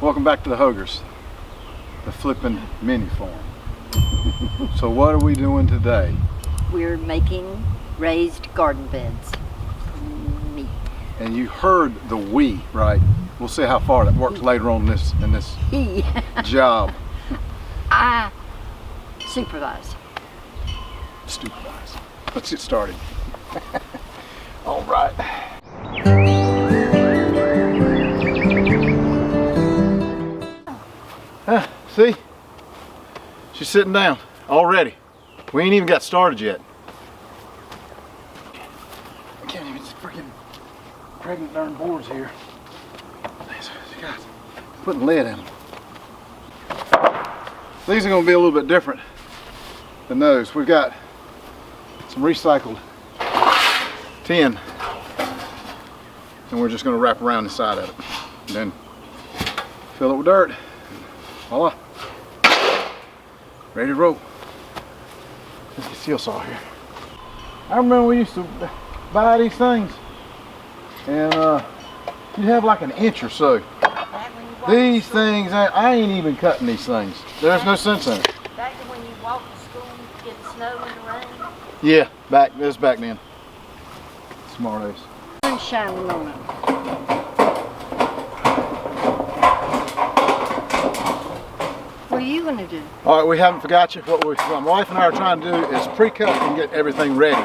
Welcome back to the Hogers, the flippin' mini farm. So what are we doing today? We're making raised garden beds. Me. And you heard the we, right? We'll see how far that works later on in this job. I supervise. Supervise. Let's get started. All right. See? She's sitting down already. We ain't even got started yet. I can't even see freaking pregnant darn boards here. God, putting lead in them. These are going to be a little bit different than those. We've got some recycled tin, and we're just going to wrap around the side of it. And then fill it with dirt. Voila. Ready to roll. Let's get steel saw here. I remember we used to buy these things, and you'd have like an inch or so. These things, I ain't even cutting these things. There's no sense in it. Back to when you walked to school, get the snow and the rain. Yeah, this back then. Smart ass. Sun shining on it. What are you gonna do? All right, we haven't forgot you. What my wife and I are trying to do is pre-cut and get everything ready,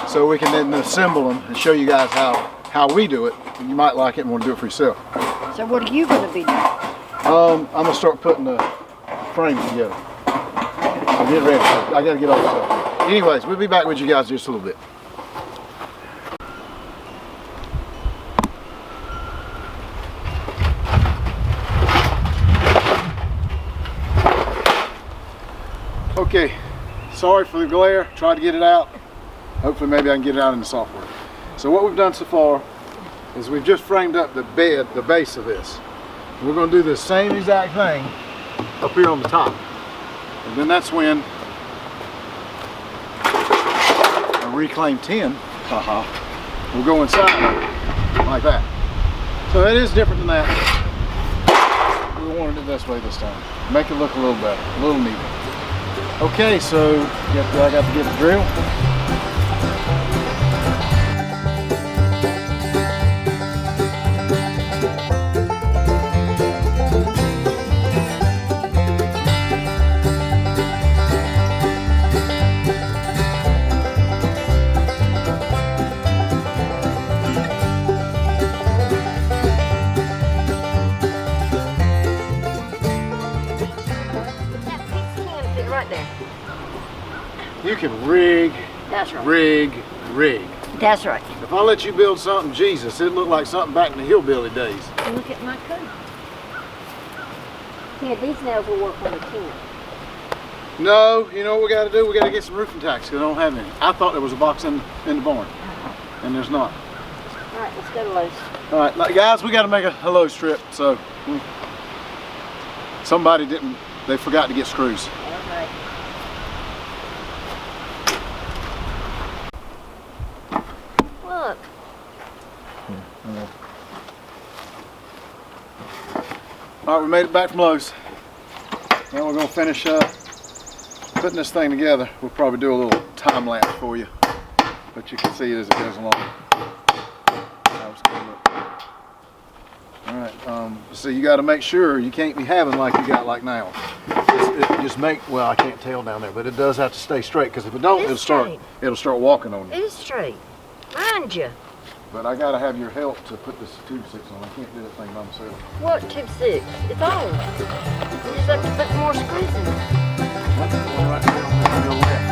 so we can then assemble them and show you guys how we do it. And you might like it and want to do it for yourself. So what are you gonna be doing? I'm gonna start putting the frame together. I'm getting ready. I gotta get all this stuff. Anyways, we'll be back with you guys in just a little bit. Okay, sorry for the glare. Tried to get it out. Hopefully maybe I can get it out in the software. So what we've done so far is we've just framed up the bed, the base of this. We're going to do the same exact thing up here on the top. And then that's when a reclaimed tin will go inside like that. So it is different than that. We wanted it this way this time. Make it look a little better, a little neater. Okay, so I got to get the drill. You can rig, That's right. rig. That's right. If I let you build something, Jesus, it'd look like something back in the hillbilly days. Look at my coat. Yeah, these nails will work on the tin. No, you know what we got to do? We got to get some roofing tacks because I don't have any. I thought there was a box in the barn, and there's not. All right, let's go to Lowe's. All right, guys, we got to make a Lowe's trip. So somebody didn't. They forgot to get screws. Okay. Look. All right, we made it back from Lowe's. Now we're going to finish putting this thing together. We'll probably do a little time lapse for you, but you can see it as it goes along. How it's gonna look. All right, so you got to make sure you can't be having like you got like now. Well, I can't tell down there, but it does have to stay straight because if it don't, it'll start walking on you. It is straight. Mind you. But I got to have your help to put this tube 6 on. I can't do that thing by myself. What tube 6? It's on. You just have to put more screws in it. Right there on your left.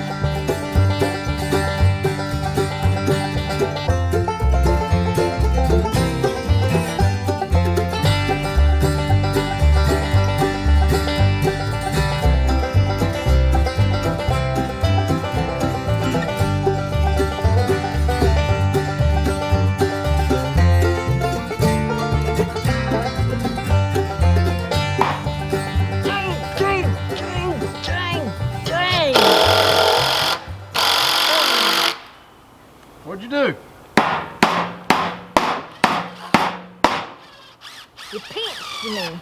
thing.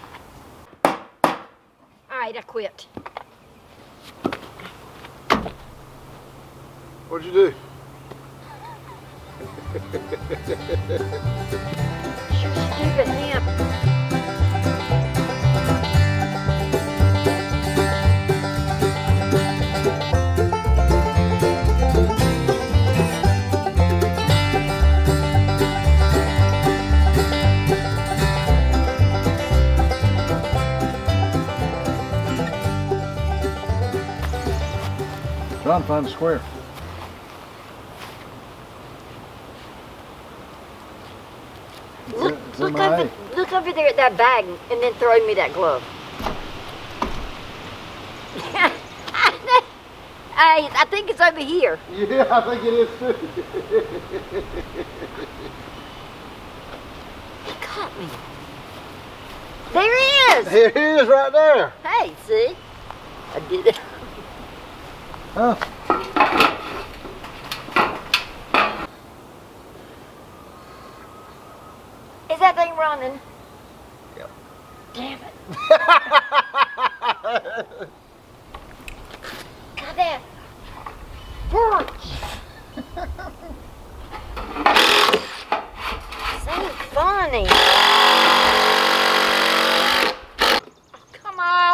All right, I quit. What'd you do? Sure stupid him. Trying to find a square. Look over there at that bag and then throw me that glove. I think it's over here. Yeah, I think it is too. He caught me. There he is. Here he is right there. Hey, see? I did it. Huh? Is that thing running? Yep. Damn it. Got that. Birch. So funny. Come on.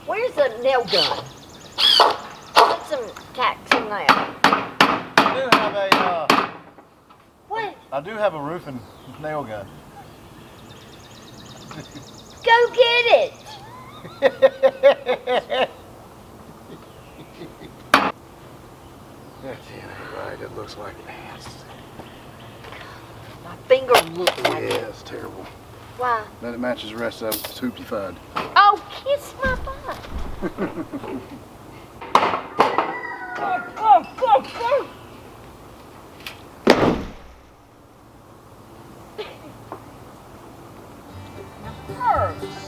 Where's the nail gun? Put some tacks in there. What? I do have a roofing nail gun. Go get it. That's right. It looks like it. My finger looks like it. Yeah, it's terrible. Why? Then it matches the rest of it. It's hoopified. Oh, kiss my butt. Go. Hurts.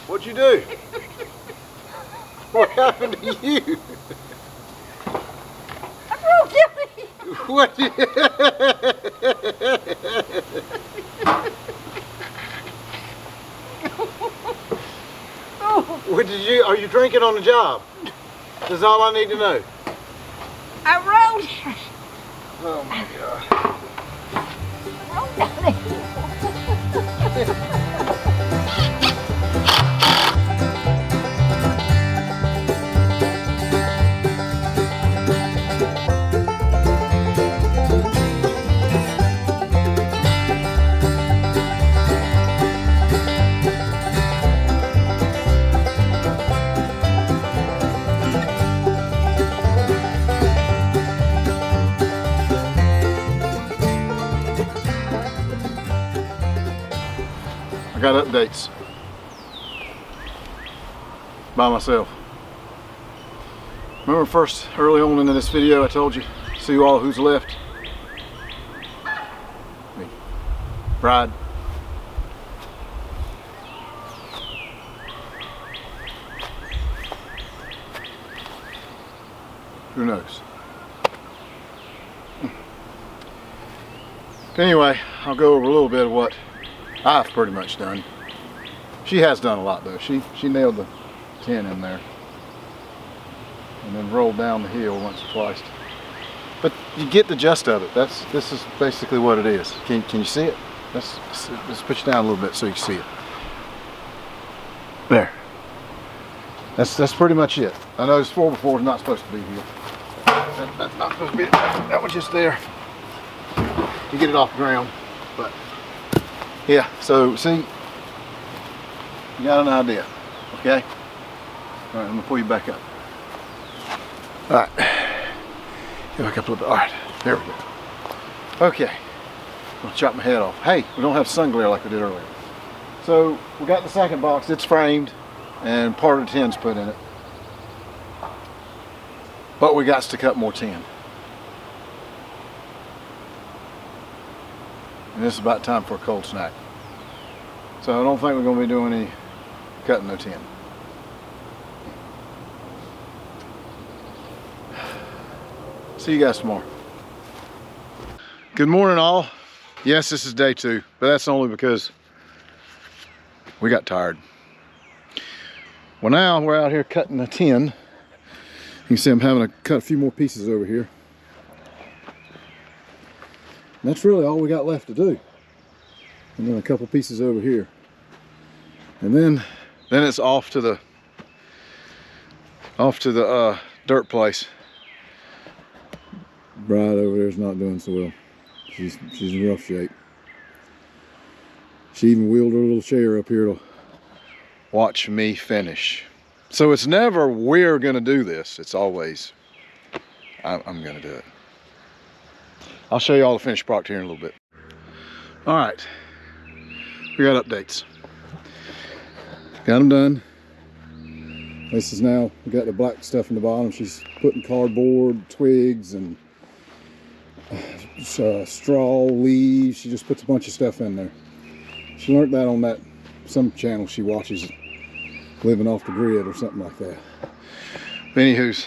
What'd you do? What happened to you? I broke it. What? What did you? Are you drinking on the job? That's all I need to know. I rolled. Oh my God. Rolled down it. I got updates by myself. Remember first, early on into this video, I told you, see all who's left? Me. Bride. Who knows? Anyway, I'll go over a little bit of what I've pretty much done. She has done a lot though. She nailed the 10 in there and then rolled down the hill once or twice. But you get the gist of it. This is basically what it is. Can you see it? Let's push it down a little bit so you can see it. That's pretty much it. I know this 4x4 is not supposed to be here. That's not supposed to be. That was just there to get it off the ground. But yeah, so see, you got an idea, okay? All right, I'm gonna pull you back up. All right, get back up a little bit. All right, there we go. Okay, I'm gonna chop my head off. Hey, we don't have sun glare like we did earlier. So we got the second box. It's framed, and part of the tin's put in it. But we got to cut more tin. And it's about time for a cold snack. So I don't think we're going to be doing any cutting no tin. See you guys tomorrow. Good morning all. Yes, this is day 2, but that's only because we got tired. Well, now we're out here cutting the tin. You can see I'm having to cut a few more pieces over here. And that's really all we got left to do. And then a couple pieces over here. And then it's off to the dirt place. Bride over there is not doing so well. She's in rough shape. She even wheeled her little chair up here to watch me finish. So it's never we're gonna do this. It's always I'm gonna do it. I'll show you all the finished product here in a little bit. All right, we got updates. Got them done. This is now, we got the black stuff in the bottom. She's putting cardboard, twigs, and straw, leaves. She just puts a bunch of stuff in there. She learned that on some channel she watches, living off the grid or something like that. But anywho's,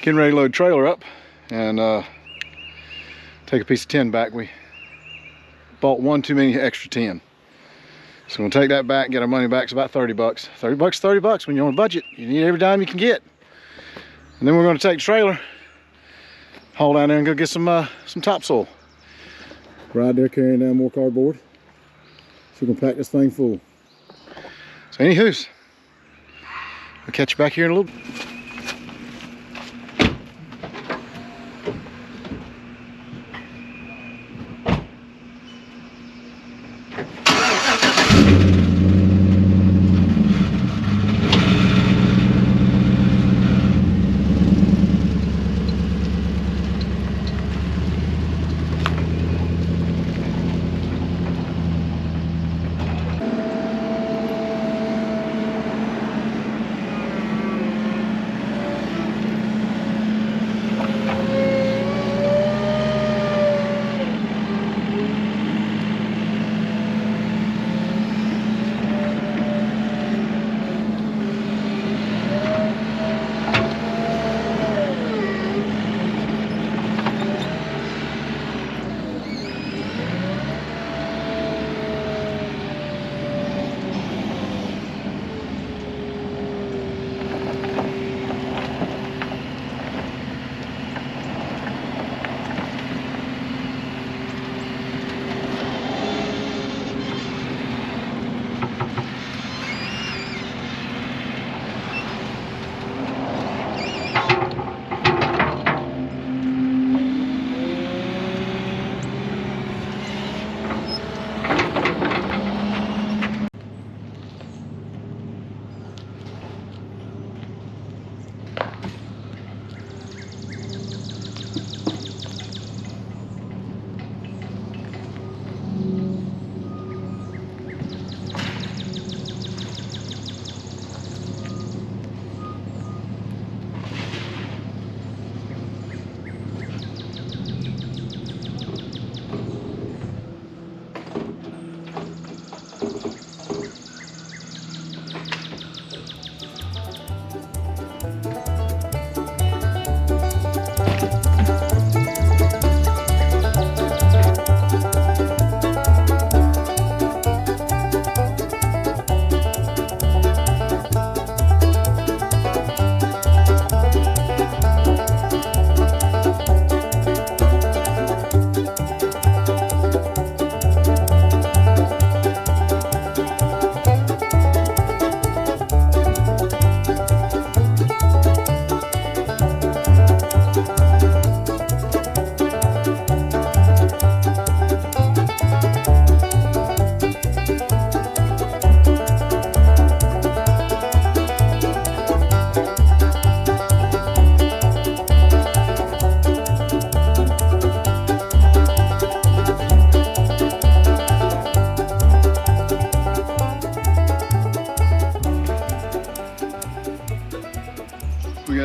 getting ready to load the trailer up and take a piece of tin back. We bought one too many extra tin. So we'll take that back, get our money back. It's about 30 bucks. 30 bucks, 30 bucks when you're on a budget. You need every dime you can get. And then we're gonna take the trailer, haul down there and go get some topsoil. Right there carrying down more cardboard. So we're gonna pack this thing full. So anywho's, I'll catch you back here in a little bit.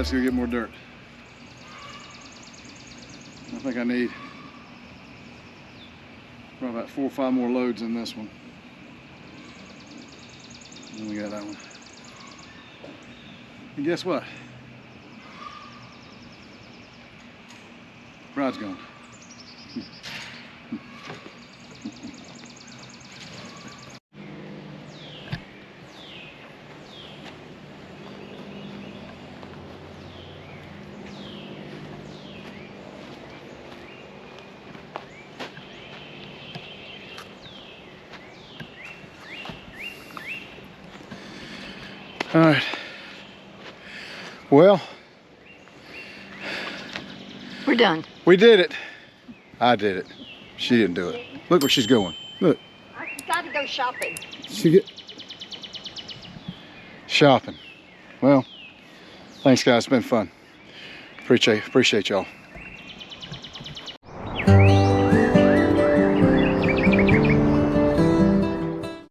let's go get more dirt. I think I need probably about 4 or 5 more loads in this one. And we got that one. And guess what? Rod's gone. All right. Well, We're done. we did it. I did it. She didn't do it. Look where she's going. Look. I gotta go shopping. She get shopping. Well, thanks guys. It's been fun. Appreciate y'all.